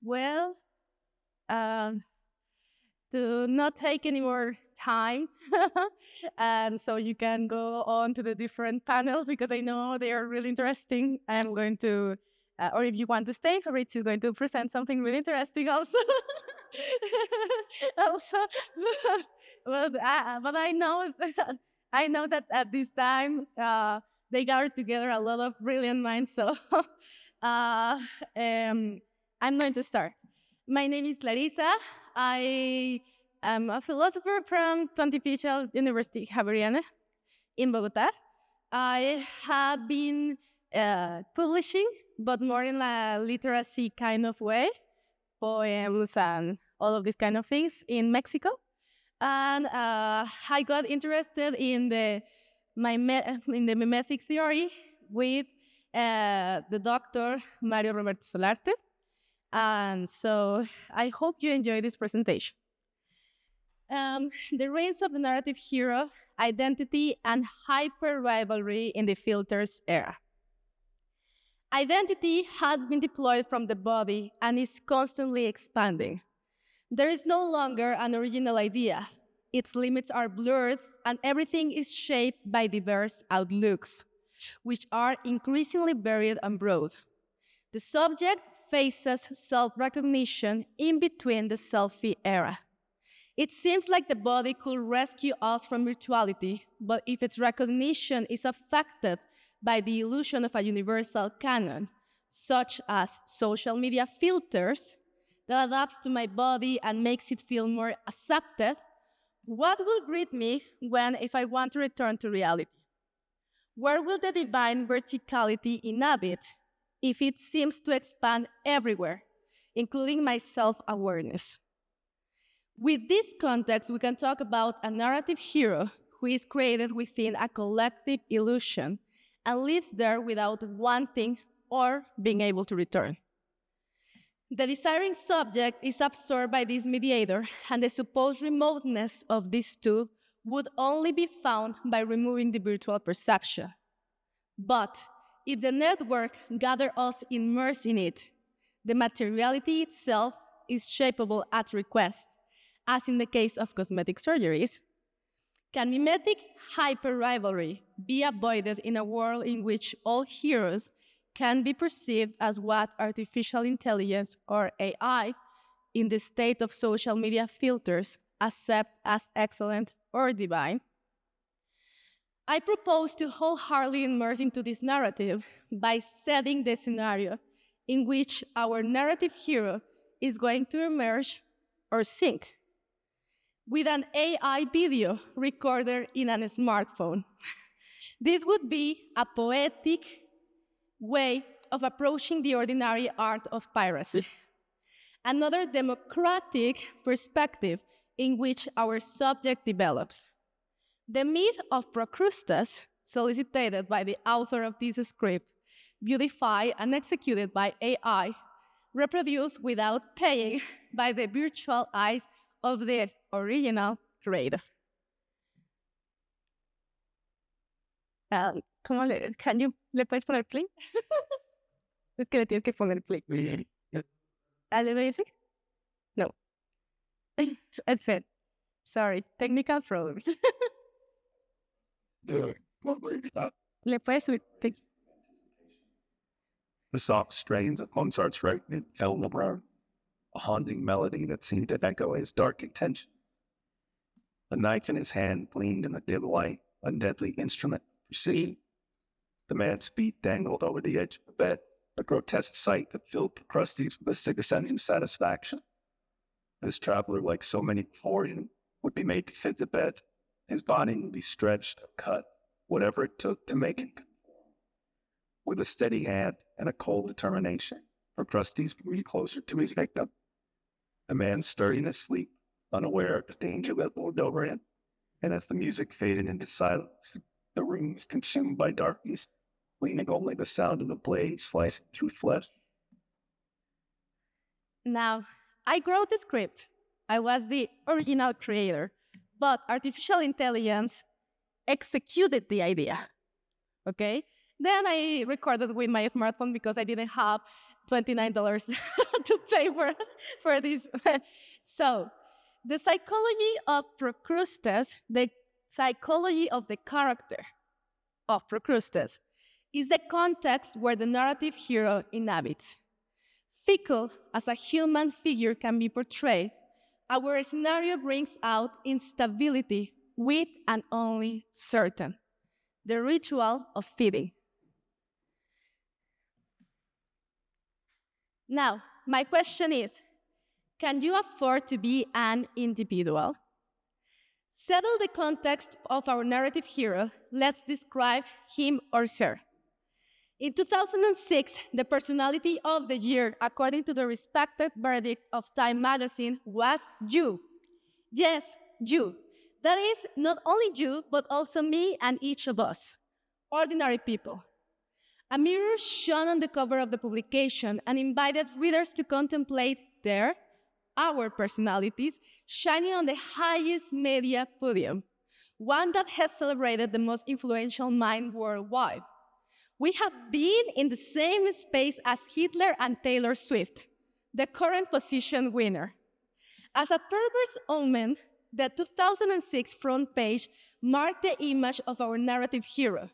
Well, um, to not take any more time, and so you can go on to the different panels because I know they are really interesting. I'm going to, or if you want to stay, Fabrizio is going to present something really interesting also. also, but I know that, I know that at this time they gathered together a lot of brilliant minds. So uh, I'm going to start. My name is Clarissa. I am a philosopher from Pontifical University Javeriana in Bogota. I have been publishing, but more in a literacy kind of way, poems and all of these kind of things in Mexico. And I got interested in the mimetic theory with the doctor Mario Roberto Solarte. And so I hope you enjoy this presentation. The reigns of the narrative hero, identity, and hyper-rivalry in the filters era. Identity has been deployed from the body and is constantly expanding. There is no longer an original idea. Its limits are blurred, and everything is shaped by diverse outlooks, which are increasingly varied and broad. The subject faces self-recognition in between the selfie era. It seems like the body could rescue us from virtuality, but if its recognition is affected by the illusion of a universal canon, such as social media filters, that adapts to my body and makes it feel more accepted, what will greet me if I want to return to reality? Where will the divine verticality inhabit if it seems to expand everywhere, including my self-awareness? With this context, we can talk about a narrative hero who is created within a collective illusion and lives there without wanting or being able to return. The desiring subject is absorbed by this mediator, and the supposed remoteness of these two would only be found by removing the virtual perception. But if the network gathers us immersed in it, the materiality itself is shapeable at request, as in the case of cosmetic surgeries. Can mimetic hyper-rivalry be avoided in a world in which all heroes can be perceived as what artificial intelligence or AI in the state of social media filters accept as excellent or divine? I propose to wholeheartedly immerse into this narrative by setting the scenario in which our narrative hero is going to emerge or sink with an AI video recorder in a smartphone. This would be a poetic way of approaching the ordinary art of piracy. Another democratic perspective in which our subject develops. The myth of Procrustes, solicited by the author of this script, beautified and executed by AI, reproduced without paying by the virtual eyes of the original creator. Can you le puedes poner play? Es que le tienes que poner play. ¿Le voy a decir? No. It's fair. Sorry, technical problems. Le puedes subir. The soft strains of Mozart's Requiem, El Labrar, a haunting melody that seemed to echo his dark intention. A knife in his hand gleamed in the dim light, a deadly instrument of precision. The man's feet dangled over the edge of the bed, a grotesque sight that filled Procrustes with a sick sense of satisfaction. This traveler, like so many before him, would be made to fit the bed. His body would be stretched or cut, whatever it took to make it conform. With a steady hand and a cold determination, Procrustes moved closer to his victim. The man stirred in his sleep, unaware of the danger that loomed over him, and as the music faded into silence, the room was consumed by darkness, leaving only the sound of the blade slicing through flesh. Now, I wrote the script. I was the original creator, but artificial intelligence executed the idea, okay? Then I recorded with my smartphone because I didn't have $29 to pay for this. So, the psychology of Procrustes, the psychology of the character of Procrustes, is the context where the narrative hero inhabits. Fickle as a human figure can be portrayed, our scenario brings out instability with and only certain, the ritual of feeding. Now, my question is, can you afford to be an individual? Settle the context of our narrative hero. Let's describe him or her. In 2006, the personality of the year, according to the respected verdict of Time magazine, was you. Yes, you. That is, not only you, but also me and each of us, ordinary people. A mirror shone on the cover of the publication and invited readers to contemplate our personalities, shining on the highest media podium, one that has celebrated the most influential mind worldwide. We have been in the same space as Hitler and Taylor Swift, the current position winner. As a perverse omen, the 2006 front page marked the image of our narrative hero.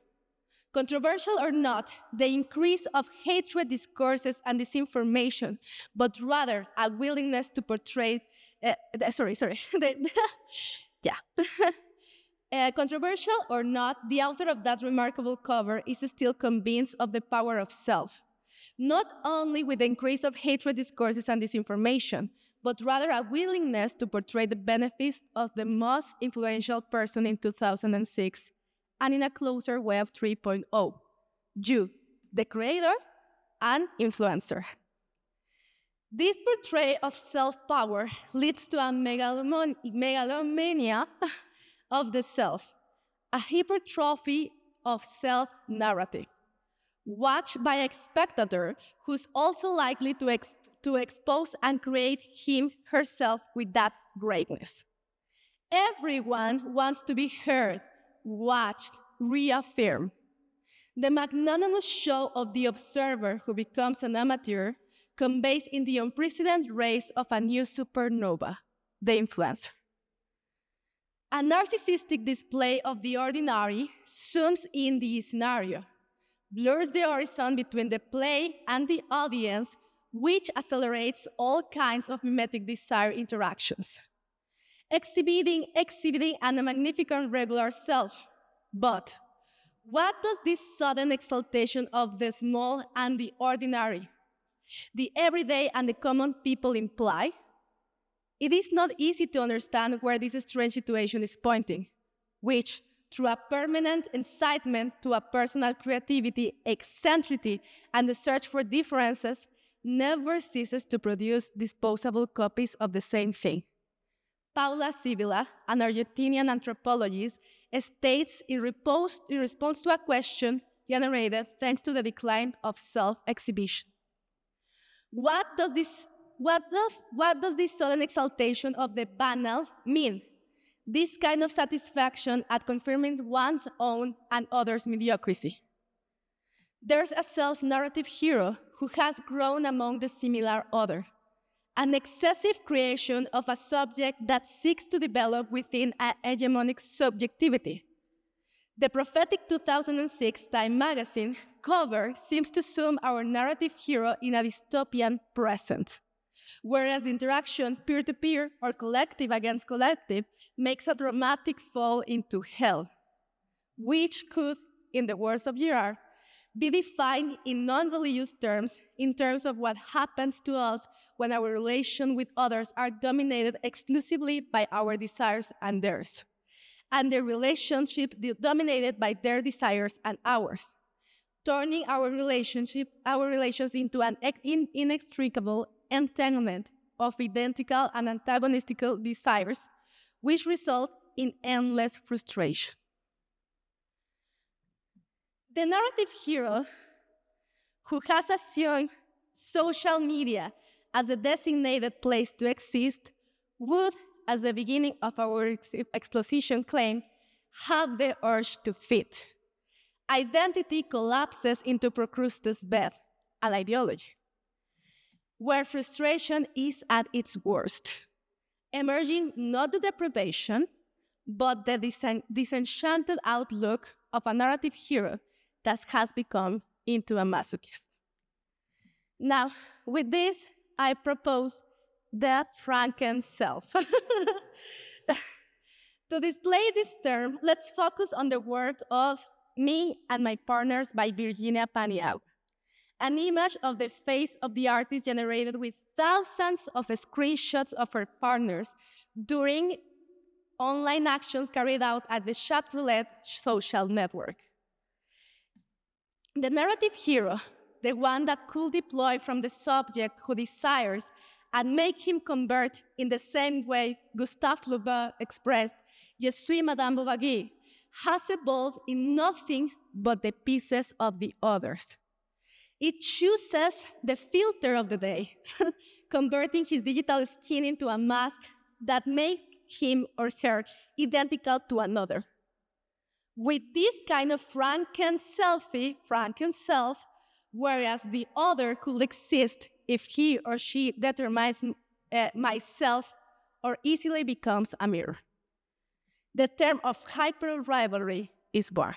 Controversial or not, the increase of hatred discourses and disinformation, but rather a willingness to portray, controversial or not, the author of that remarkable cover is still convinced of the power of self, not only with the increase of hatred discourses and disinformation, but rather a willingness to portray the benefits of the most influential person in 2006, and in a closer Web 3.0, you, the creator and influencer. This portrayal of self-power leads to a megalomania of the self, a hypertrophy of self-narrative, watched by a spectator who's also likely to expose and create herself with that greatness. Everyone wants to be heard, watched, reaffirmed. The magnanimous show of the observer who becomes an amateur conveys in the unprecedented race of a new supernova, the influencer. A narcissistic display of the ordinary zooms in the scenario, blurs the horizon between the play and the audience, which accelerates all kinds of mimetic desire interactions, exhibiting a magnificent regular self. But what does this sudden exaltation of the small and the ordinary, the everyday and the common people imply? It is not easy to understand where this strange situation is pointing, which, through a permanent incitement to a personal creativity, eccentricity, and the search for differences, never ceases to produce disposable copies of the same thing. Paula Sibila, an Argentinian anthropologist, states in response to a question generated thanks to the decline of self-exhibition. What does this sudden exaltation of the banal mean? This kind of satisfaction at confirming one's own and others' mediocrity. There's a self-narrative hero who has grown among the similar other, an excessive creation of a subject that seeks to develop within an hegemonic subjectivity. The prophetic 2006 Time magazine cover seems to zoom our narrative hero in a dystopian present, whereas interaction peer-to-peer or collective against collective makes a dramatic fall into hell, which could, in the words of Girard, be defined in non-religious terms, in terms of what happens to us when our relations with others are dominated exclusively by our desires and theirs, and the relationship dominated by their desires and ours, turning our relations into an inextricable entanglement of identical and antagonistic desires, which result in endless frustration. The narrative hero, who has assumed social media as the designated place to exist, would, as the beginning of our exposition claimed, have the urge to fit. Identity collapses into Procrustes' bed, an ideology. where frustration is at its worst, emerging not the deprivation, but the disenchanted outlook of a narrative hero that has become into a masochist. Now, with this, I propose the Franken self. To display this term, let's focus on the work of Me and My Partners by Virginia Paniagua, an image of the face of the artist generated with thousands of screenshots of her partners during online actions carried out at the chat roulette social network. The narrative hero, the one that could deploy from the subject who desires and make him convert in the same way Gustave Le Bon expressed, Je suis Madame Bovary, has evolved in nothing but the pieces of the others. It chooses the filter of the day, converting his digital skin into a mask that makes him or her identical to another. With this kind of Franken self, whereas the other could exist if he or she determines myself or easily becomes a mirror. The term of hyper-rivalry is born.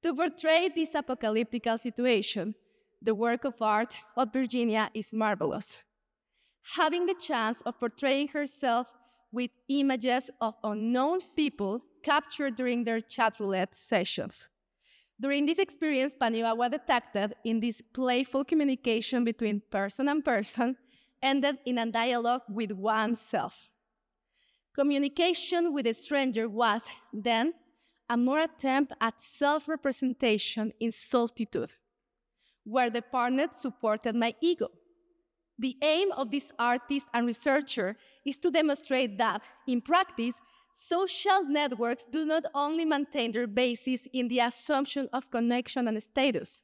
To portray this apocalyptic situation, the work of art of Virginia is marvelous. Having the chance of portraying herself with images of unknown people captured during their chat roulette sessions. During this experience, Paniagua detected in this playful communication between person and person ended in a dialogue with oneself. Communication with a stranger was, then, a more attempt at self-representation in solitude, where the partner supported my ego. The aim of this artist and researcher is to demonstrate that, in practice, social networks do not only maintain their basis in the assumption of connection and status,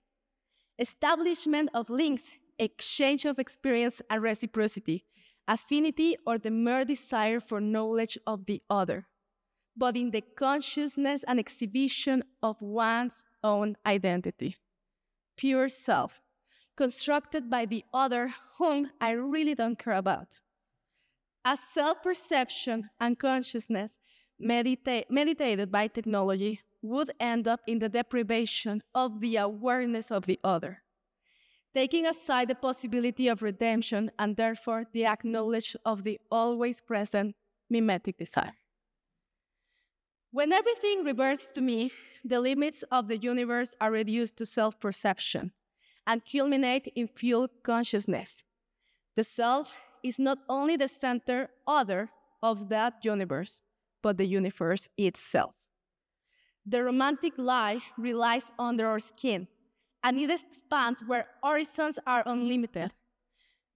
establishment of links, exchange of experience and reciprocity, affinity, or the mere desire for knowledge of the other, but in the consciousness and exhibition of one's own identity, pure self, constructed by the other whom I really don't care about. As self-perception and consciousness meditated by technology would end up in the deprivation of the awareness of the other, taking aside the possibility of redemption and therefore the acknowledgement of the always present mimetic desire. When everything reverts to me, the limits of the universe are reduced to self-perception and culminate in full consciousness. The self is not only the center other of that universe, but the universe itself. The romantic lie relies under our skin, and it expands where horizons are unlimited.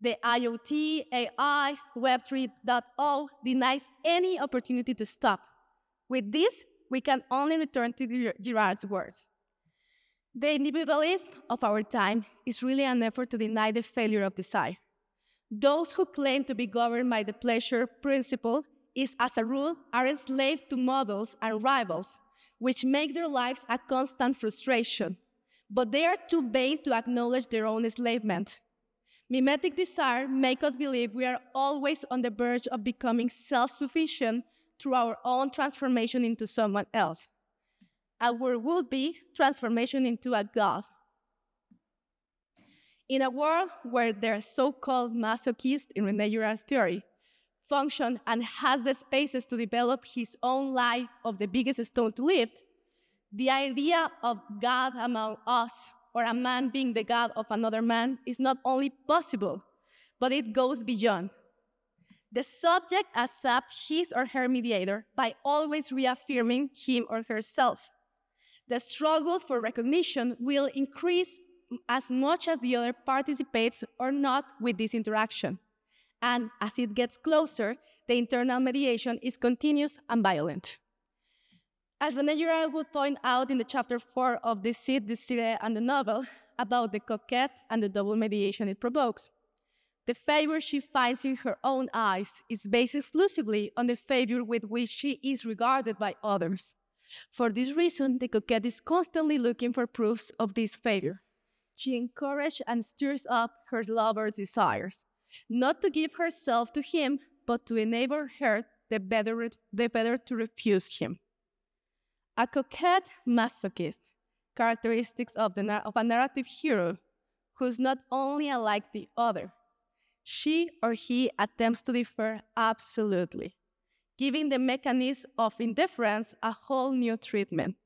The IoT, AI, Web 3.0 denies any opportunity to stop. With this, we can only return to Girard's words. The individualism of our time is really an effort to deny the failure of desire. Those who claim to be governed by the pleasure principle as a rule, are enslaved to models and rivals, which make their lives a constant frustration. But they are too vain to acknowledge their own enslavement. Mimetic desire makes us believe we are always on the verge of becoming self-sufficient through our own transformation into someone else. Our would-be transformation into a god. In a world where the so-called masochist, in René Girard's theory, function and has the spaces to develop his own life of the biggest stone to lift, the idea of God among us, or a man being the God of another man, is not only possible, but it goes beyond. The subject accepts his or her mediator by always reaffirming him or herself. The struggle for recognition will increase as much as the other participates or not with this interaction. And as it gets closer, the internal mediation is continuous and violent. As René Girard would point out in the chapter 4 of the Cid, the Cire, and the novel about the coquette and the double mediation it provokes, the favor she finds in her own eyes is based exclusively on the favor with which she is regarded by others. For this reason, the coquette is constantly looking for proofs of this favor. She encourages and stirs up her lover's desires, not to give herself to him, but to enable her the better to refuse him. A coquette masochist, characteristics of a narrative hero who's not only unlike the other, she or he attempts to differ absolutely, giving the mechanism of indifference a whole new treatment.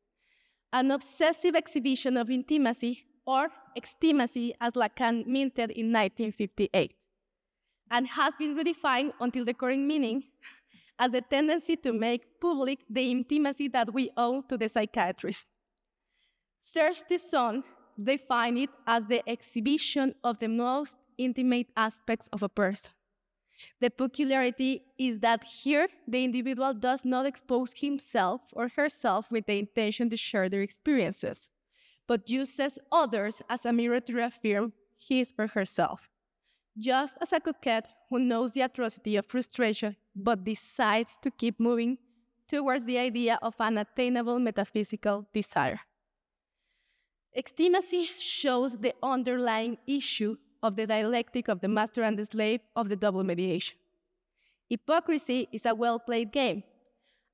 An obsessive exhibition of intimacy, or extimacy as Lacan minted in 1958, and has been redefined until the current meaning as the tendency to make public the intimacy that we owe to the psychiatrist. Serge Tisson defined it as the exhibition of the most intimate aspects of a person. The peculiarity is that here the individual does not expose himself or herself with the intention to share their experiences, but uses others as a mirror to reaffirm his or herself. Just as a coquette who knows the atrocity of frustration but decides to keep moving towards the idea of an attainable metaphysical desire. Extimacy shows the underlying issue of the dialectic of the master and the slave of the double mediation. Hypocrisy is a well-played game,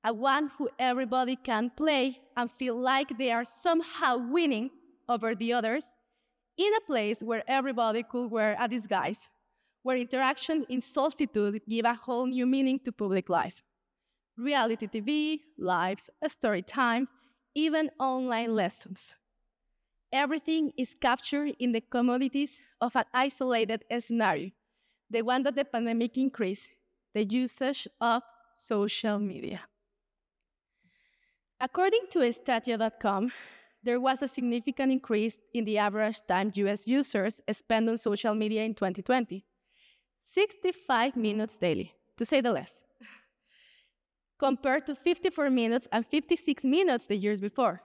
a one who everybody can play and feel like they are somehow winning over the others in a place where everybody could wear a disguise, where interaction in solitude give a whole new meaning to public life. Reality TV, lives, story time, even online lessons. Everything is captured in the commodities of an isolated scenario, the one that the pandemic increased, the usage of social media. According to Statia.com, there was a significant increase in the average time US users spend on social media in 2020. 65 minutes daily, to say the least, compared to 54 minutes and 56 minutes the years before.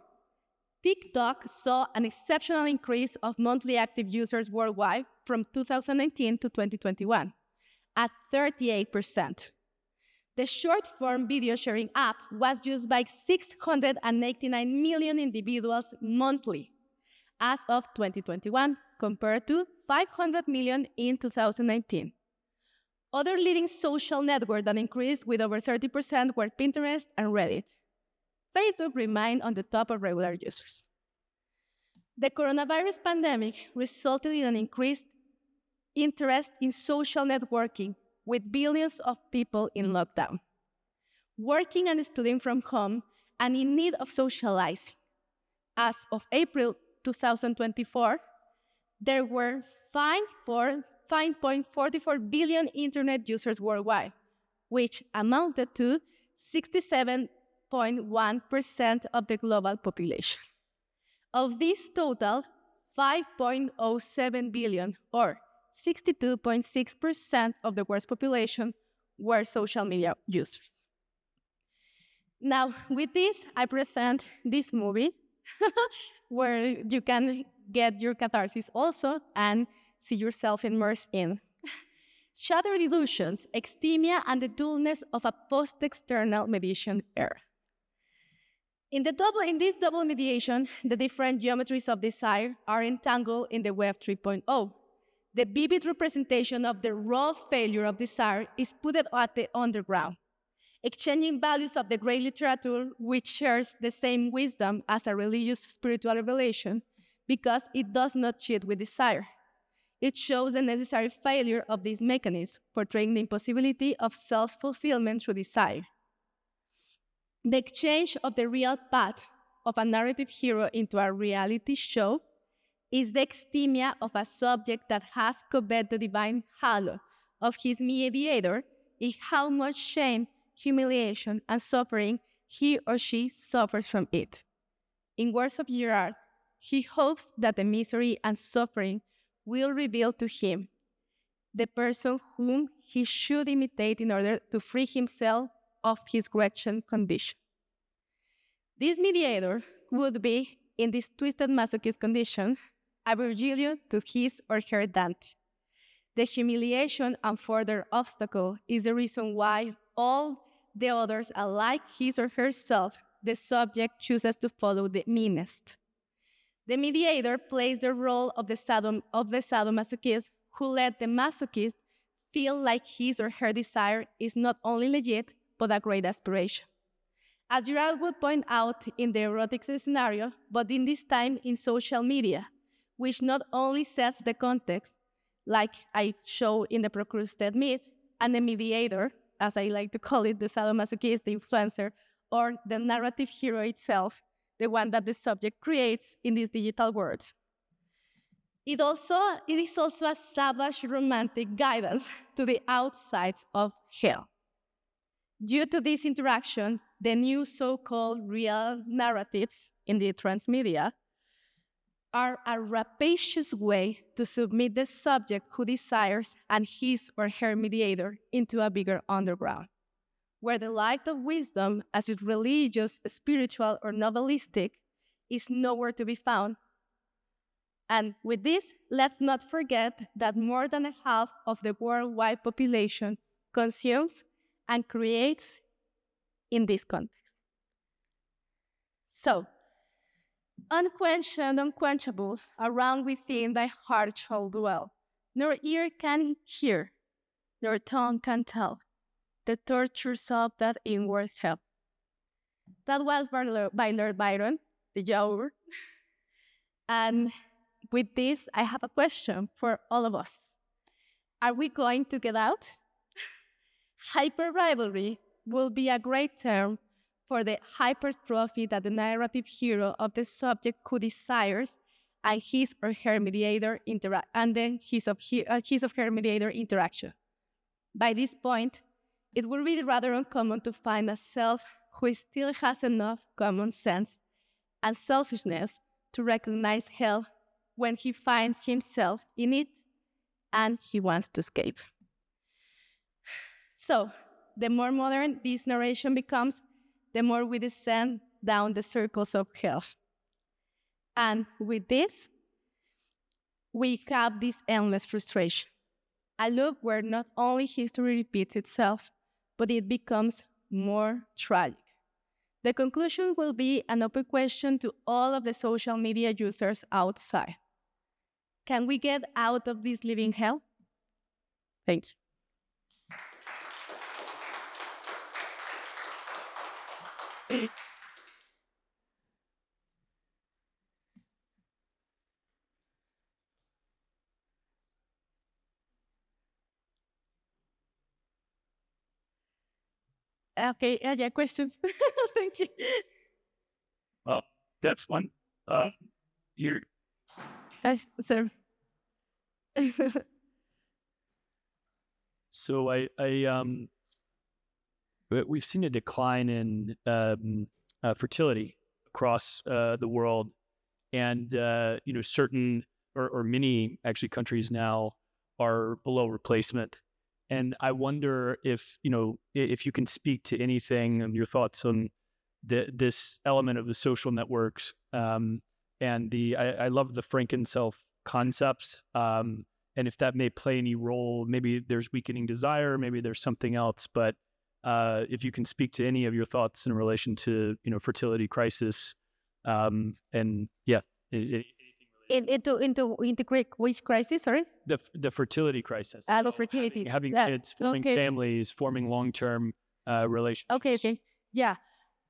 TikTok saw an exceptional increase of monthly active users worldwide from 2019 to 2021, at 38%. The short-form video sharing app was used by 689 million individuals monthly as of 2021, compared to 500 million in 2019. Other leading social networks that increased with over 30% were Pinterest and Reddit. Facebook remained on the top of regular users. The coronavirus pandemic resulted in an increased interest in social networking, with billions of people in lockdown, working and studying from home and in need of socializing. As of April 2024, there were 5.44 billion internet users worldwide, which amounted to 67.1% of the global population. Of this total, 5.07 billion, or 62.6% of the world's population, were social media users. Now, with this, I present this movie, where you can get your catharsis also and see yourself immersed in. Shattered illusions, exthymia, and the dullness of a post-external mediation era. In this double mediation, the different geometries of desire are entangled in the Web 3.0. The vivid representation of the raw failure of desire is put at the underground, exchanging values of the great literature, which shares the same wisdom as a religious spiritual revelation, because it does not cheat with desire. It shows the necessary failure of this mechanism, portraying the impossibility of self-fulfillment through desire. The exchange of the real path of a narrative hero into a reality show is the exthymia of a subject that has coveted the divine halo of his mediator in how much shame, humiliation, and suffering he or she suffers from it. In words of Girard, he hopes that the misery and suffering will reveal to him the person whom he should imitate in order to free himself of his wretched condition. This mediator would be, in this twisted masochist condition, a Virgilio to his or her Dante. The humiliation and further obstacle is the reason why all the others, alike his or herself, the subject chooses to follow the meanest. The mediator plays the role of the sadomasochist who let the masochist feel like his or her desire is not only legit, but a great aspiration. As Girard would point out in the erotic scenario, but in this time in social media, which not only sets the context, like I show in the procrusted myth, and the mediator, as I like to call it, the sadomasochist, the influencer, or the narrative hero itself, the one that the subject creates in these digital worlds. It is also a savage romantic guidance to the outsides of hell. Due to this interaction, the new so-called real narratives in the transmedia are a rapacious way to submit the subject who desires and his or her mediator into a bigger underground, where the light of wisdom, as it religious, spiritual, or novelistic, is nowhere to be found. And with this, let's not forget that more than a half of the worldwide population consumes and creates in this context. So, unquenched and unquenchable, around within thy heart shall dwell, nor ear can hear, nor tongue can tell, the tortures of that inward hell. That was by Lord Byron, the Giaour. And with this, I have a question for all of us. Are we going to get out? Hyper-rivalry will be a great term for the hypertrophy that the narrative hero of the subject who desires and his or her mediator his of her mediator interaction. By this point, it will be rather uncommon to find a self who still has enough common sense and selfishness to recognize hell when he finds himself in it and he wants to escape. So, the more modern this narration becomes, the more we descend down the circles of hell. And with this, we have this endless frustration. A loop where not only history repeats itself, but it becomes more tragic. The conclusion will be an open question to all of the social media users outside. Can we get out of this living hell? Thank you. Okay, yeah, questions? Thank you. That's one. You're Sir. So we've seen a decline in fertility across the world, and certain or many actually countries now are below replacement. And I wonder if you can speak to anything and your thoughts on this element of the social networks, and I love the Franken-self concepts, and if that may play any role. Maybe there's weakening desire, maybe there's something else, but if you can speak to any of your thoughts in relation to fertility crisis, and yeah, into Greek, which crisis? Sorry, the fertility crisis. The fertility, having kids, forming families, forming long-term relationships. Okay, yeah,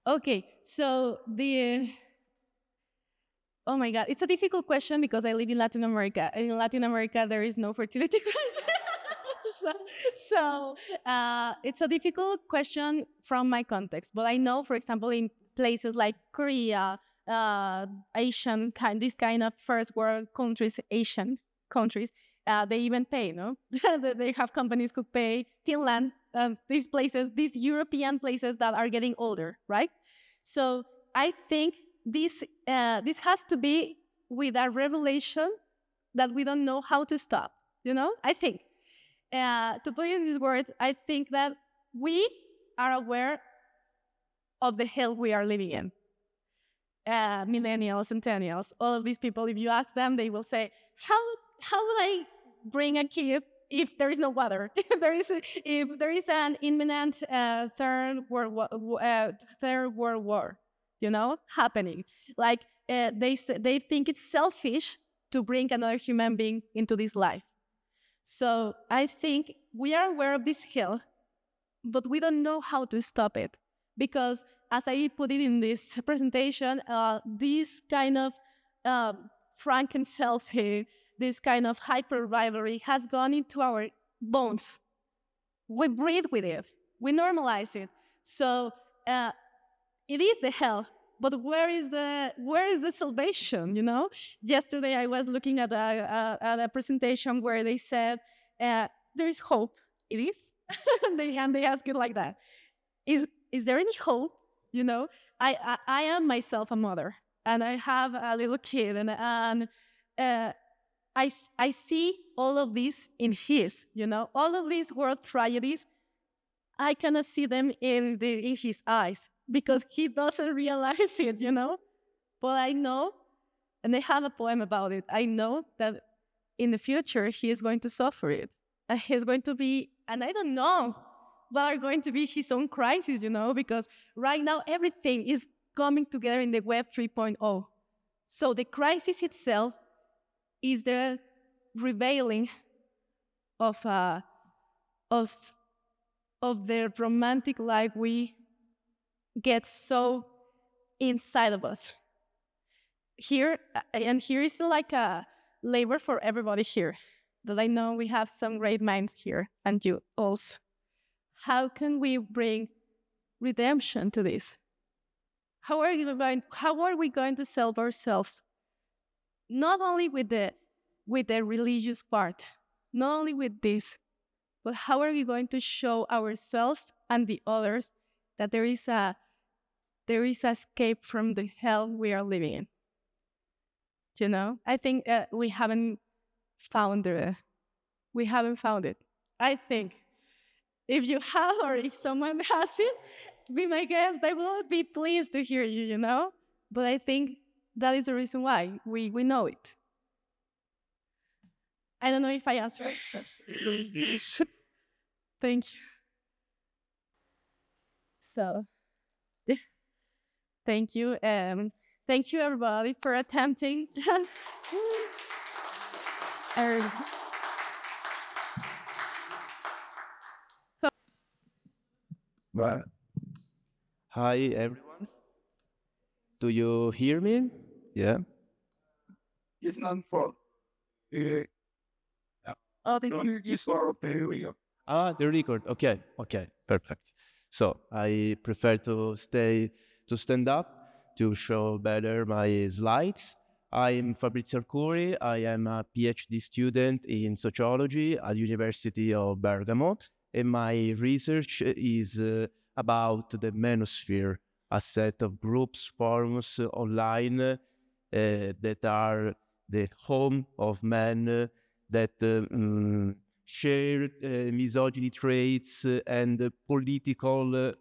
okay. So oh my God, it's a difficult question because I live in Latin America, and in Latin America there is no fertility crisis. So it's a difficult question from my context, but I know, for example, in places like Korea, Asian this kind of first world countries, Asian countries, they even pay, no? They have companies who pay. Finland, these places, these European places that are getting older, right? So I think this has to be with a revelation that we don't know how to stop. I think. To put it in these words, I think that we are aware of the hell we are living in. Millennials, centennials, all of these people, if you ask them, they will say, how will I bring a kid if there is no water? If there is an imminent third world war, happening. Like they think it's selfish to bring another human being into this life. So I think we are aware of this hell, but we don't know how to stop it. Because as I put it in this presentation, this kind of Franken selfie, this kind of hyper-rivalry has gone into our bones. We breathe with it. We normalize it. So it is the hell. But where is the salvation? Yesterday I was looking at a presentation where they said there is hope. It is, and they ask it like that. Is there any hope? I am myself a mother, and I have a little kid, and I see all of this in his. All of these world tragedies. I cannot see them in his eyes because he doesn't realize it, But I know, and I have a poem about it. I know that in the future he is going to suffer it, and he's going to be, and I don't know what are going to be his own crises, because right now everything is coming together in the Web 3.0. So the crisis itself is the revealing of the romantic life we get so inside of us. Here is like a labor for everybody here, that I know we have some great minds here, and you also. How can we bring redemption to this? How are we going to save ourselves? Not only with the religious part, not only with this, but how are we going to show ourselves and the others that there is escape from the hell we are living in? I think we haven't found it. I think if you have, or if someone has it, be my guest. I will be pleased to hear you. But I think that is the reason why we know it. I don't know if I answered. Thank you. So, thank you. Thank you, everybody, for attempting. Right. Hi, everyone. Do you hear me? Yeah. It's not for it's for a period. The record. Okay. Perfect. So I prefer to stand up to show better my slides. I'm Fabrizio Arcuri. I am a PhD student in sociology at University of Bergamo, and my research is about the manosphere, a set of groups, forums online that are the home of men that share misogyny traits and political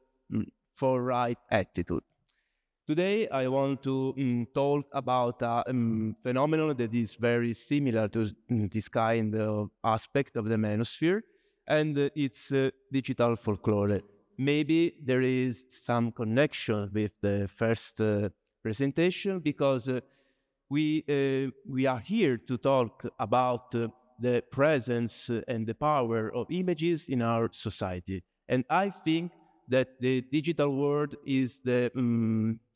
far-right attitude. Today, I want to talk about a phenomenon that is very similar to this kind of aspect of the manosphere, and it's digital folklore. Maybe there is some connection with the first presentation because we are here to talk about the presence and the power of images in our society. And I think that the digital world is the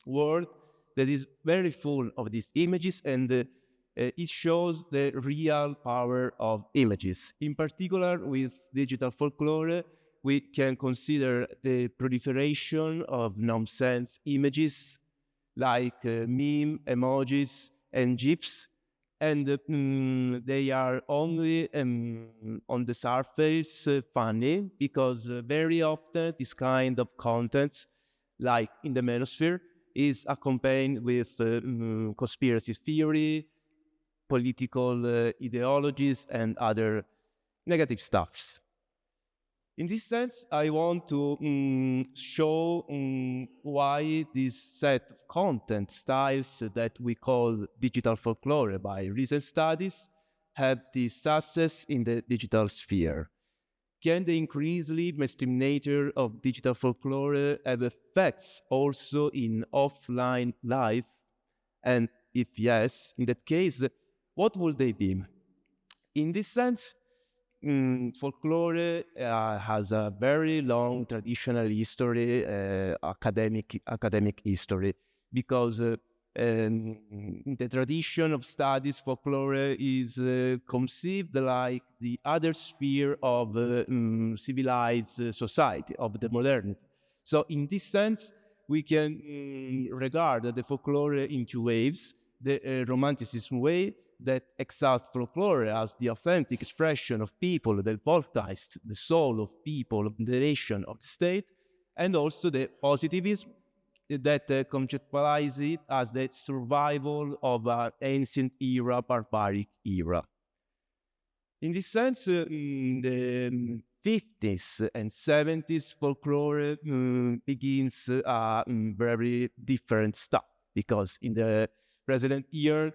world that is very full of these images, and it shows the real power of images. In particular, with digital folklore, we can consider the proliferation of nonsense images like meme, emojis, and GIFs, and they are only on the surface funny because very often this kind of content, like in the manosphere, is accompanied with conspiracy theory, political ideologies, and other negative stuffs. In this sense, I want to show why this set of content styles that we call digital folklore by recent studies have this success in the digital sphere. Can the increasingly mainstream nature of digital folklore have effects also in offline life? And if yes, in that case, what would they be? In this sense, folklore has a very long traditional history, academic history, because the tradition of studies folklore is conceived like the other sphere of civilized society, of the modernity. So in this sense, we can regard the folklore in two waves: the romanticism wave, that exalts folklore as the authentic expression of people, the volcaized, the soul of people, of the nation, of the state, and also the positivism that conceptualizes it as the survival of an ancient era, barbaric era. In this sense, in the 50s and 70s, folklore begins very different stuff, because in the present year,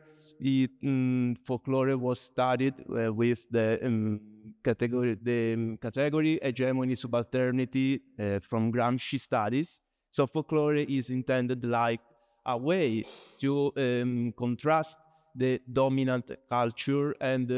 folklore was studied with the category hegemony subalternity from Gramsci studies. So folklore is intended like a way to contrast the dominant culture, and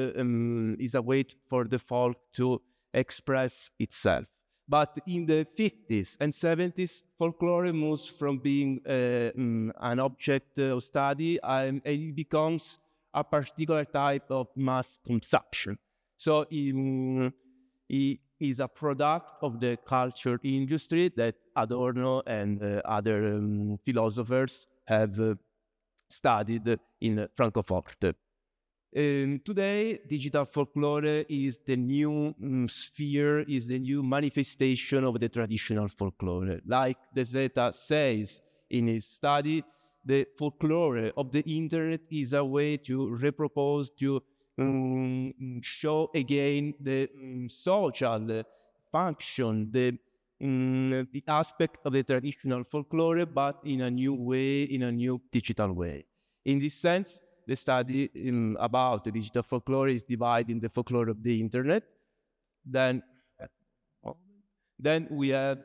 is a way for the folk to express itself. But in the 50s and 70s, folklore moves from being an object of study, and it becomes a particular type of mass consumption. So it is a product of the culture industry that Adorno and other philosophers have studied in Francoforte. Today, digital folklore is the new sphere, is the new manifestation of the traditional folklore. Like De Zeta says in his study, the folklore of the internet is a way to repropose, to show again the social function, the aspect of the traditional folklore, but in a new way, in a new digital way. In this sense, the study about the digital folklore is divided in the folklore of the internet. Then we have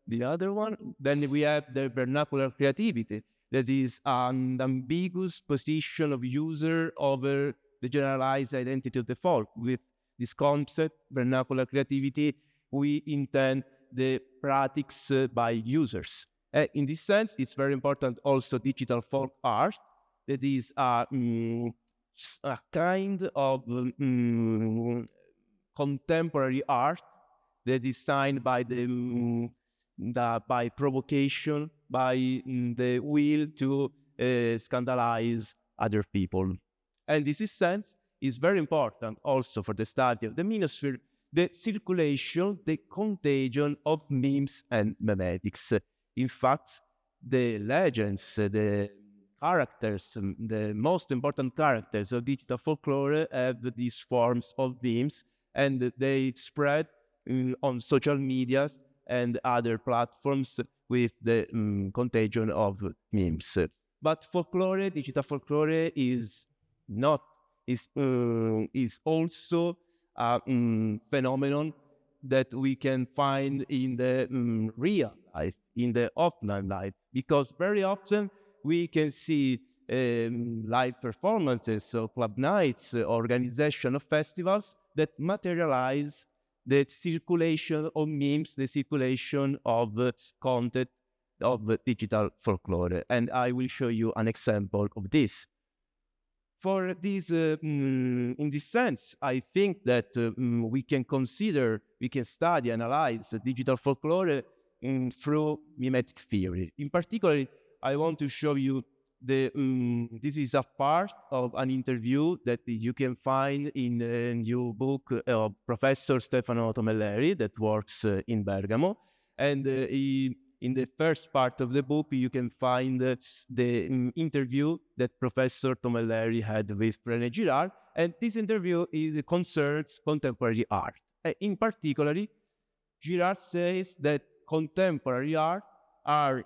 the other one. Then we have the vernacular creativity, that is an ambiguous position of user over the generalized identity of the folk. With this concept, vernacular creativity, we intend the practice by users. In this sense, it's very important also digital folk art, that is a kind of contemporary art that is signed by by provocation, by the will to scandalize other people. And this sense is very important also for the study of the minosphere, the circulation, the contagion of memes and memetics. In fact, the legends, the characters, the most important characters of digital folklore have these forms of memes, and they spread on social medias and other platforms with the contagion of memes. But folklore, digital folklore, is also a phenomenon that we can find in the real life, in the offline life, because very often we can see live performances, so club nights, organization of festivals that materialize the circulation of memes, the circulation of content of digital folklore. And I will show you an example of this. For this, in this sense, I think that we can study, analyze digital folklore through mimetic theory. In particular, I want to show you this is a part of an interview that you can find in a new book of Professor Stefano Tomelleri that works in Bergamo. And in the first part of the book, you can find the interview that Professor Tomelleri had with René Girard. And this interview concerns contemporary art. In particular, Girard says that contemporary art are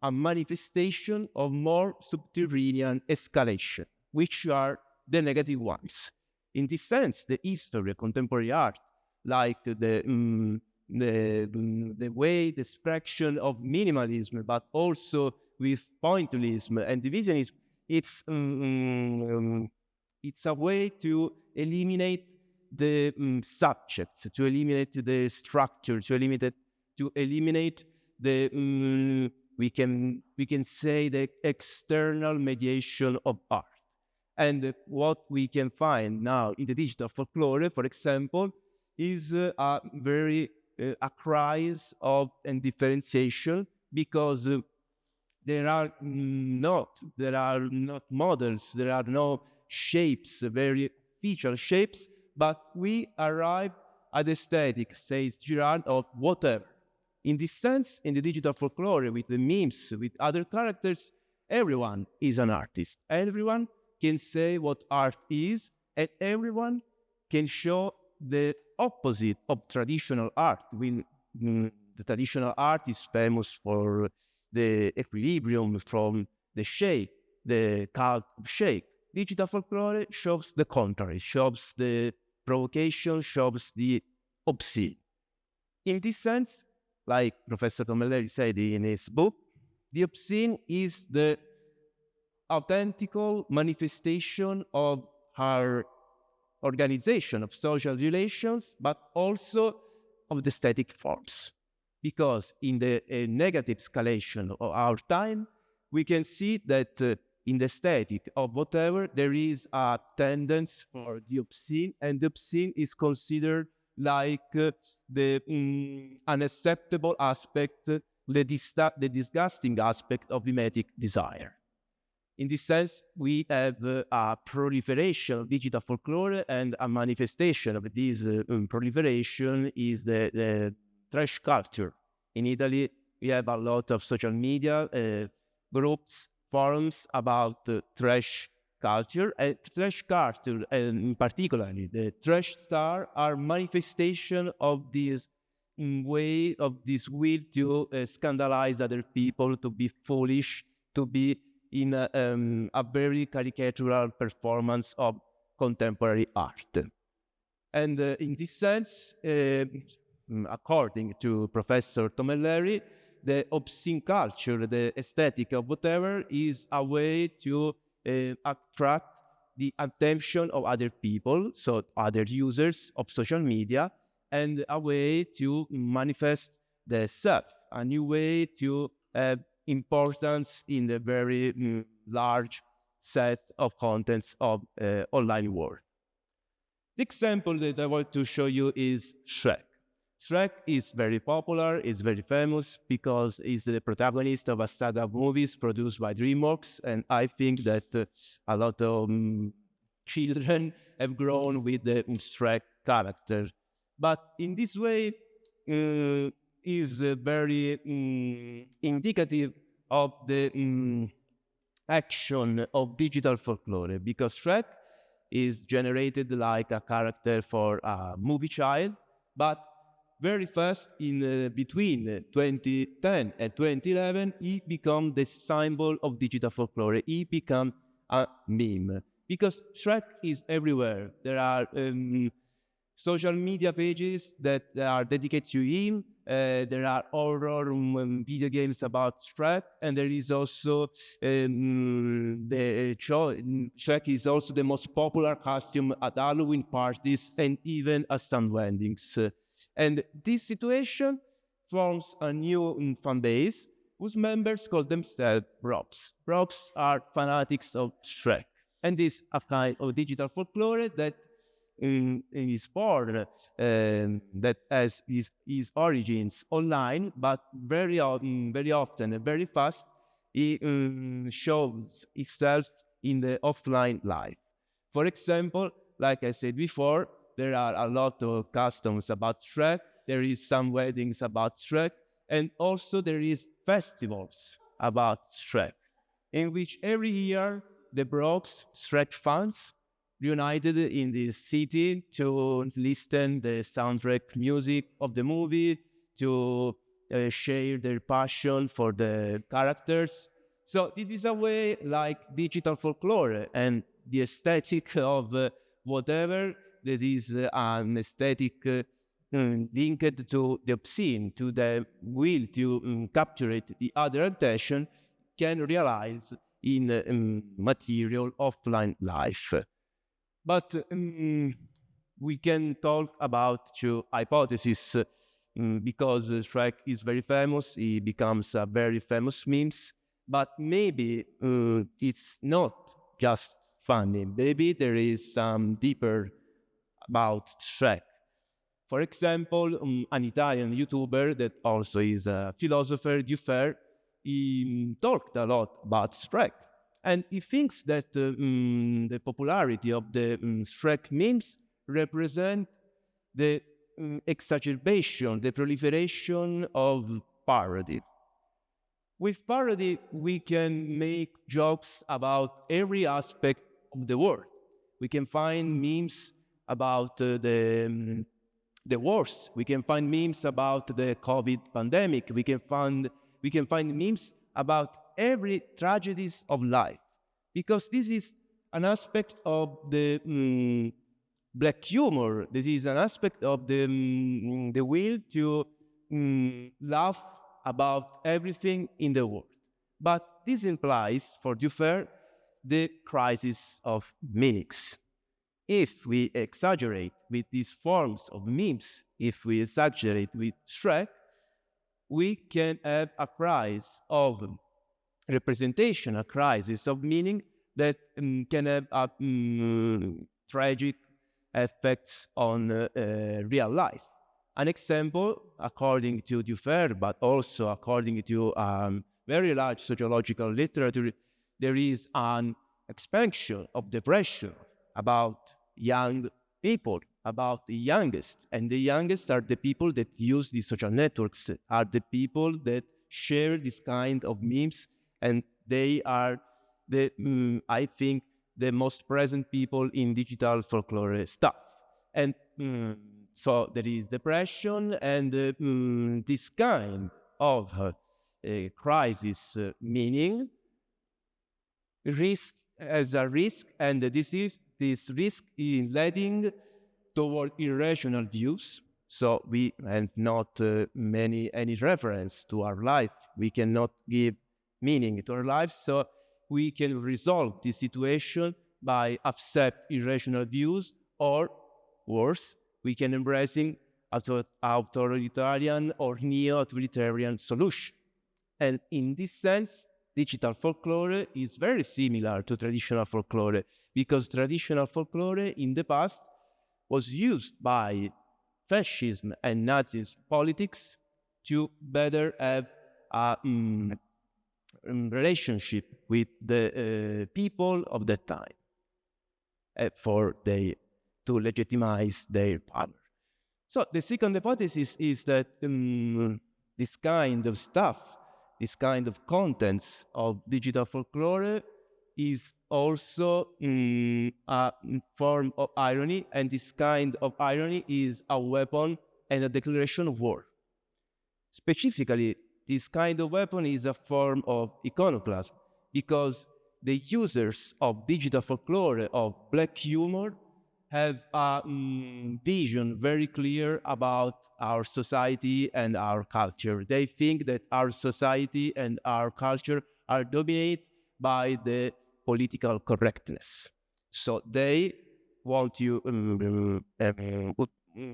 a manifestation of more subterranean escalation, which are the negative ones. In this sense, the history of contemporary art like the way, the expression of minimalism, but also with pointillism and divisionism. It's a way to eliminate the subjects, to eliminate the structure, to eliminate the we can say the external mediation of art. And what we can find now in the digital folklore, for example, is a very a cries of and differentiation, because there are not models, there are no shapes, very feature shapes, but we arrive at aesthetic, says Girard, of whatever. In this sense, in the digital folklore, with the memes, with other characters, everyone is an artist. Everyone can say what art is, and everyone can show the opposite of traditional art. The traditional art is famous for the equilibrium from the shape, the cult of shape. Digital folklore shows the contrary, shows the provocation, shows the obscene. In this sense, like Professor Tomelleri said in his book, the obscene is the authentical manifestation of our organization of social relations, but also of the aesthetic forms. Because in the negative escalation of our time, we can see that in the aesthetic of whatever, there is a tendency for the obscene, and the obscene is considered like the unacceptable aspect, the disgusting aspect of mimetic desire. In this sense, we have a proliferation of digital folklore, and a manifestation of this proliferation is the trash culture. In Italy, we have a lot of social media groups, forums about trash culture. And trash culture, and particularly the trash star, are manifestation of this way, of this will to scandalize other people, to be foolish, to be in a very caricatural performance of contemporary art. And in this sense, according to Professor Tomelleri, the obscene culture, the aesthetic of whatever, is a way to attract the attention of other people, so other users of social media, and a way to manifest the self, a new way to have importance in the very large set of contents of online world. The example that I want to show you is Shrek. Shrek is very popular, is very famous, because he's the protagonist of a saga of movies produced by DreamWorks, and I think that a lot of children have grown with the Shrek character. But in this way, is very indicative of the action of digital folklore, because Shrek is generated like a character for a movie child, but very fast, in between 2010 and 2011, he became the symbol of digital folklore. He became a meme, because Shrek is everywhere. There are social media pages that are dedicated to him. There are horror video games about Shrek, and there is also the show. Shrek is also the most popular costume at Halloween parties and even at stand weddings. And this situation forms a new fan base whose members call themselves Brops. Brops are fanatics of Shrek, and this is a kind of digital folklore that is born, that has his origins online, but very often and very fast, it shows itself in the offline life. For example, like I said before, there are a lot of customs about Shrek, there is some weddings about Shrek, and also there is festivals about Shrek, in which every year the Broks Shrek fans united in this city to listen the soundtrack music of the movie, to share their passion for the characters. So this is a way like digital folklore, and the aesthetic of whatever, that is an aesthetic linked to the obscene, to the will to capture the other attention, can realize in material offline life. But we can talk about two hypotheses because Shrek is very famous. He becomes a very famous memes, but maybe it's not just funny. Maybe there is some deeper about Shrek. For example, an Italian YouTuber that also is a philosopher, Pierre, he talked a lot about Shrek. And he thinks that the popularity of the Shrek memes represent the exacerbation, the proliferation of parody. With parody, we can make jokes about every aspect of the world. We can find memes about the wars. We can find memes about the COVID pandemic. We can find memes about every tragedies of life, because this is an aspect of the black humor. This is an aspect of the will to laugh about everything in the world. But this implies, for Dufer, the crisis of meanings. If we exaggerate with these forms of memes, if we exaggerate with Shrek, we can have a crisis of representation, a crisis of meaning that can have tragic effects on real life. An example, according to Dufer, but also according to very large sociological literature, there is an expansion of depression about young people, about the youngest. And the youngest are the people that use these social networks, are the people that share this kind of memes, and they are I think, the most present people in digital folklore stuff. And so there is depression, and this kind of crisis meaning risk as a risk, and this risk is leading toward irrational views. So we have not any reference to our life. We cannot give meaning to our lives. So we can resolve this situation by accept irrational views, or worse, we can embracing authoritarian or neo-authoritarian solution. And in this sense, digital folklore is very similar to traditional folklore, because traditional folklore in the past was used by fascism and Nazism politics to better have a relationship with the people of that time, to legitimize their power. So the second hypothesis is that this kind of stuff, this kind of contents of digital folklore is also a form of irony, and this kind of irony is a weapon and a declaration of war. Specifically, this kind of weapon is a form of iconoclasm, because the users of digital folklore, of black humor, have a vision very clear about our society and our culture. They think that our society and our culture are dominated by the political correctness. So they want to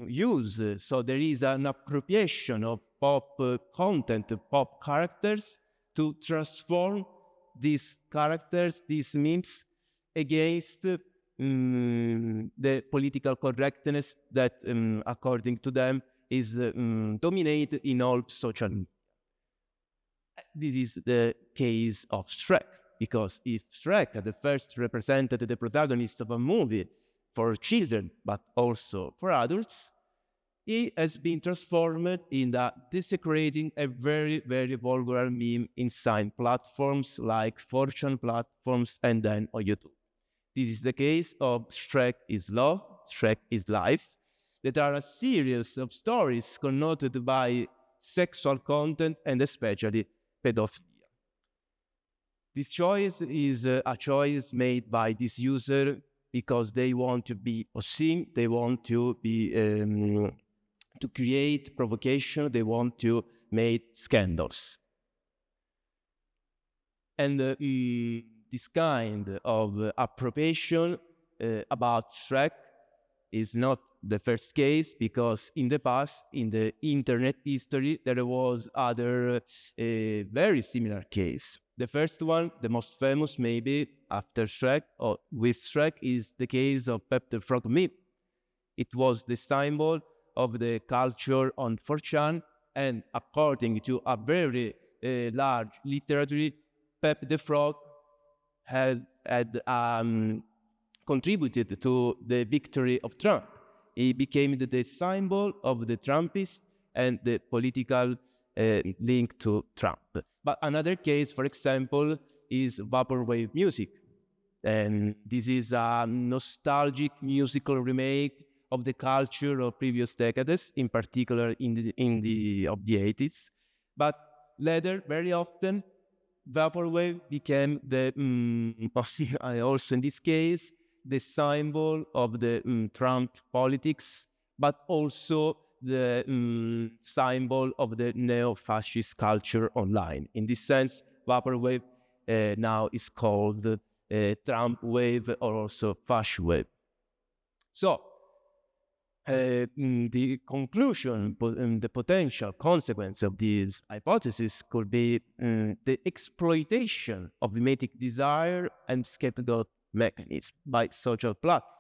use, so there is an appropriation of pop content, pop characters, to transform these characters, these memes, against the political correctness that, according to them, is dominated in all social media. This is the case of Shrek, because if Shrek at the first represented the protagonist of a movie for children, but also for adults, he has been transformed in desecrating a very, very vulgar meme inside platforms like 4chan platforms and then on YouTube. This is the case of Shrek is Love, Shrek is Life, that are a series of stories connoted by sexual content and especially pedophilia. This choice is a choice made by this user because they want to be obscene, they want to be to create provocation. They want to make scandals. And this kind of appropriation about Shrek is not the first case, because in the past, in the internet history, there was other very similar case. The first one, the most famous maybe after Shrek or with Shrek, is the case of Pep the Frog meme. It was the symbol of the culture on 4chan, and according to a very large literature, Pep the Frog had contributed to the victory of Trump. He became the symbol of the Trumpists and the political link to Trump. But another case, for example, is vaporwave music. And this is a nostalgic musical remake of the culture of previous decades, in particular of the 80s. But later, very often, vaporwave became the, also in this case, the symbol of the Trump politics, but also the symbol of the neo-fascist culture online. In this sense, vaporwave now is called Trump wave or also fascist wave. So, the conclusion, the potential consequence of this hypothesis could be the exploitation of mimetic desire and scapegoat mechanism by social platforms,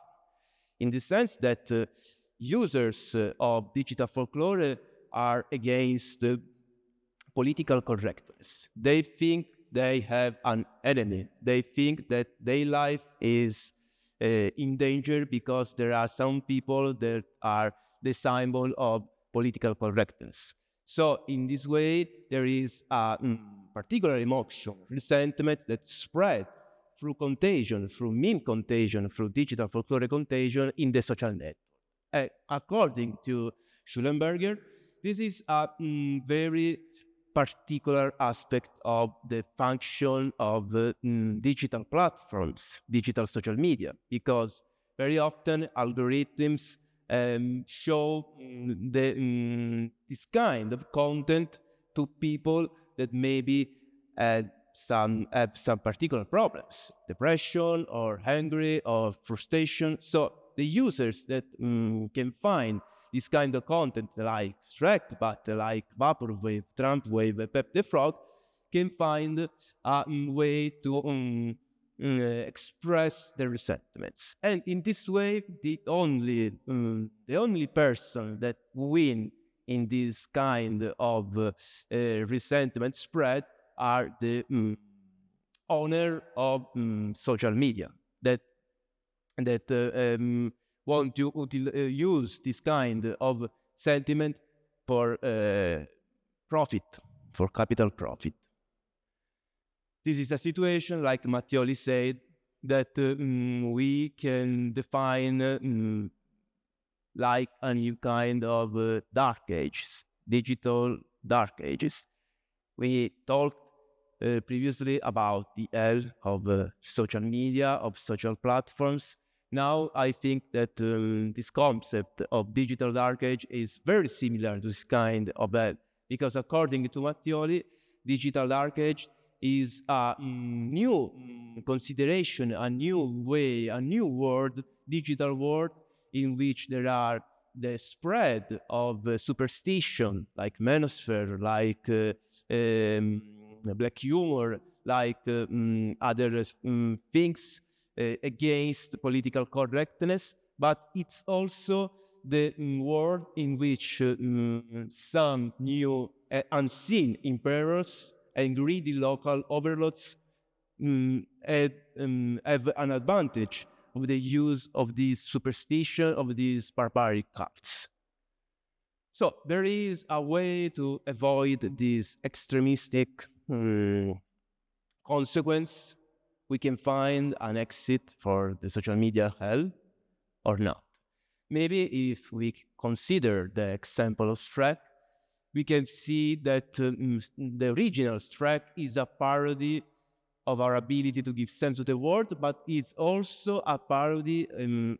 in the sense that users of digital folklore are against political correctness. They think they have an enemy. They think that their life is in danger because there are some people that are the symbol of political correctness. So in this way, there is a particular emotion, resentment that spread through contagion, through meme contagion, through digital folklore contagion in the social network. According to Schulenberger, this is a very particular aspect of the function of digital platforms, digital social media, because very often algorithms show this kind of content to people that maybe have some particular problems, depression or hungry or frustration. So the users that can find this kind of content like Shrek, but like Vaporwave, Trump Wave, Pep the Frog, can find a way to express their resentments. And in this way, the only person that win in this kind of resentment spread are the owner of social media that want to use this kind of sentiment for profit, for capital profit. This is a situation, like Mattioli said, that we can define like a new kind of dark ages, digital dark ages. We talked previously about the hell of social media, of social platforms. Now I think that this concept of digital dark age is very similar to this kind of hell, because according to Mattioli, digital dark age is a new consideration, a new way, a new world, digital world, in which there are the spread of superstition, like manosphere, like black humor, like other things against political correctness, but it's also the world in which some new unseen emperors and greedy local overlords have an advantage of the use of this superstition, of these barbaric cults. So there is a way to avoid this extremistic consequence. We can find an exit for the social media hell or not. Maybe if we consider the example of Shrek, we can see that the original Shrek is a parody of our ability to give sense to the world, but it's also a parody,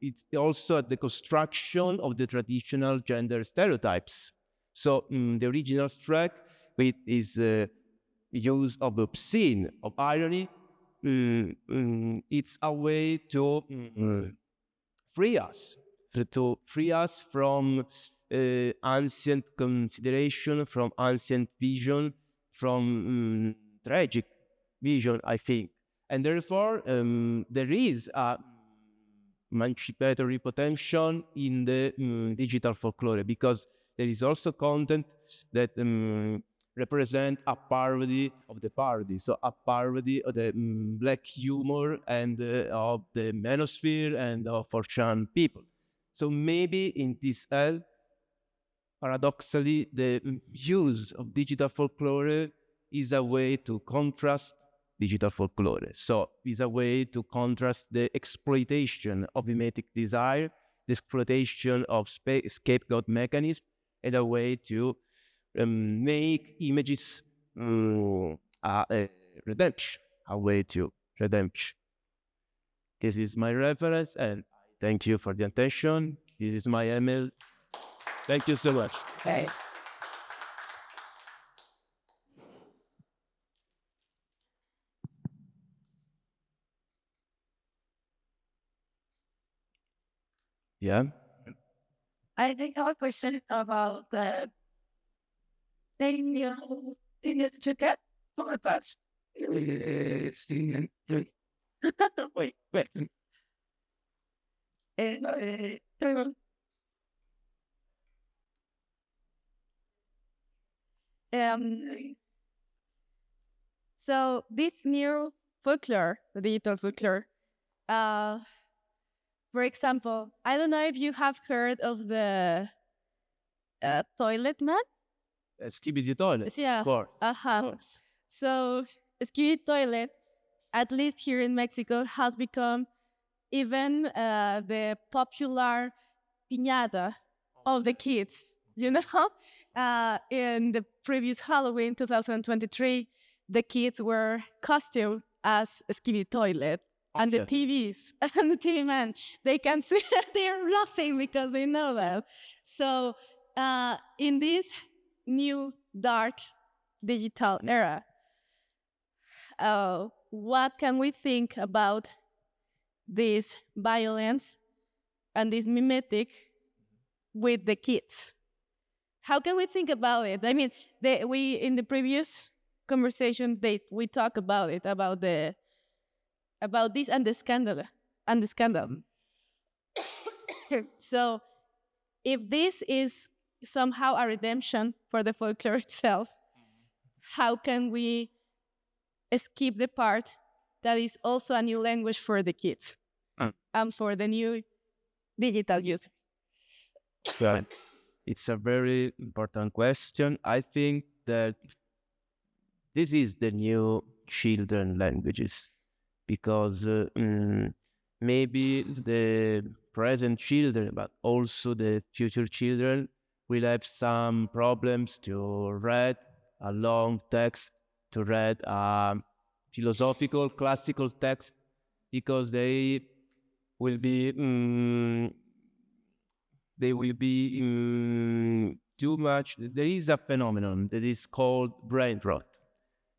it's also the construction of the traditional gender stereotypes. So the original track with its use of obscene, of irony, it's a way to free us, from ancient consideration, from ancient vision, from tragic vision, I think. And therefore, there is a emancipatory potential in the digital folklore, because there is also content that represent a parody of the parody, so a parody of the black humor and of the manosphere and of 4chan people. So maybe in this L, paradoxically, the use of digital folklore is a way to contrast digital folklore. So it's a way to contrast the exploitation of mimetic desire, the exploitation of scapegoat mechanism, and a way to make images a redemption, a way to redemption. This is my reference, and thank you for the attention. This is my email. Thank you so much. Okay. Yeah. I think I have a question about the thing you to get for that. Wait. So this new folklore, the digital folklore, for example, I don't know if you have heard of the toilet man. Skibidi toilets, Yeah. of course. Course. So skibidi toilet, at least here in Mexico, has become even the popular piñata of the kids. You know, in the previous Halloween 2023, the kids were costumed as skibidi toilet. And the TVs and the TV man, they can see that they're laughing because they know that. So in this new dark digital era, what can we think about this violence and this mimetic with the kids? How can we think about it? I mean, we in the previous conversation we talked about it, about this and the scandal. So if this is somehow a redemption for the folklore itself, how can we skip the part that is also a new language for the kids and for the new digital users? Right. It's a very important question. I think that this is the new children languages, because maybe the present children, but also the future children, will have some problems to read a long text, to read a philosophical, classical text, because they will be too much. There is a phenomenon that is called brain rot.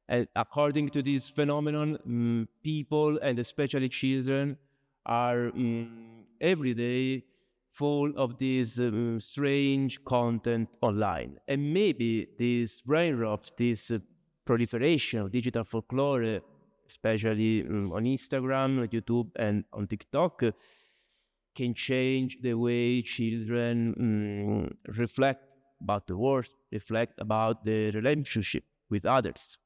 And according to this phenomenon, people, and especially children, are every day full of this strange content online. And maybe this brain rot, this proliferation of digital folklore, especially on Instagram, YouTube, and on TikTok, can change the way children reflect about the world, reflect about the relationship with others.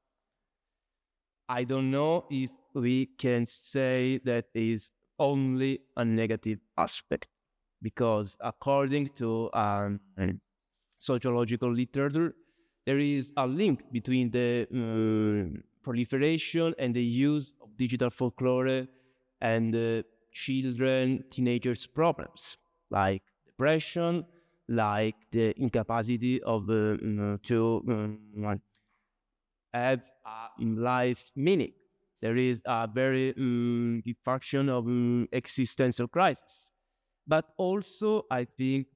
I don't know if we can say that is only a negative aspect, because according to sociological literature, there is a link between the proliferation and the use of digital folklore and children, teenagers' problems, like depression, like the incapacity of to have a life meaning, there is a very big function of existential crisis. But also, I think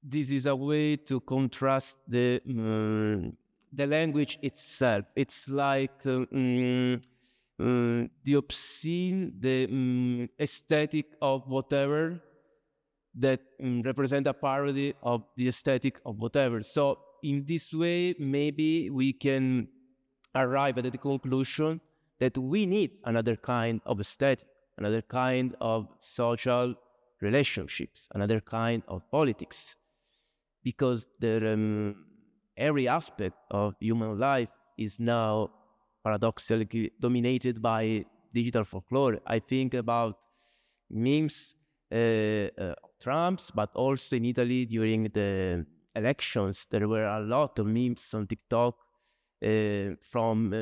this is a way to contrast the language itself. It's like the obscene, the aesthetic of whatever that represent a parody of the aesthetic of whatever. So in this way, maybe we can arrive at the conclusion that we need another kind of aesthetic, another kind of social relationships, another kind of politics, because every aspect of human life is now paradoxically dominated by digital folklore. I think about memes, Trump's, but also in Italy during the elections, there were a lot of memes on TikTok from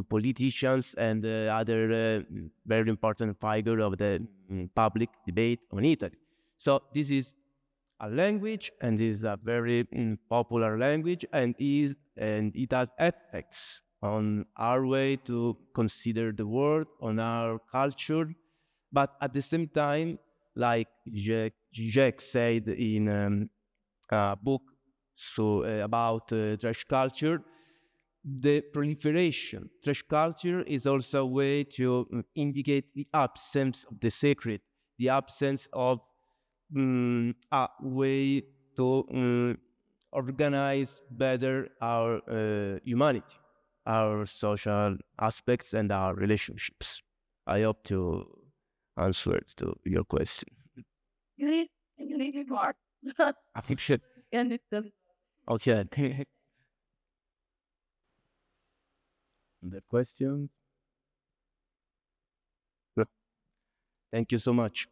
politicians and other very important figure of the public debate on Italy. So this is a language, and is a very popular language, and it has effects on our way to consider the world, on our culture. But at the same time, like Jack said in a book about trash culture, the proliferation. Trash culture is also a way to indicate the absence of the sacred, the absence of a way to organize better our humanity, our social aspects, and our relationships. I hope to answer to your question. You need it more. I think should. And it does. Okay. The question. Thank you so much.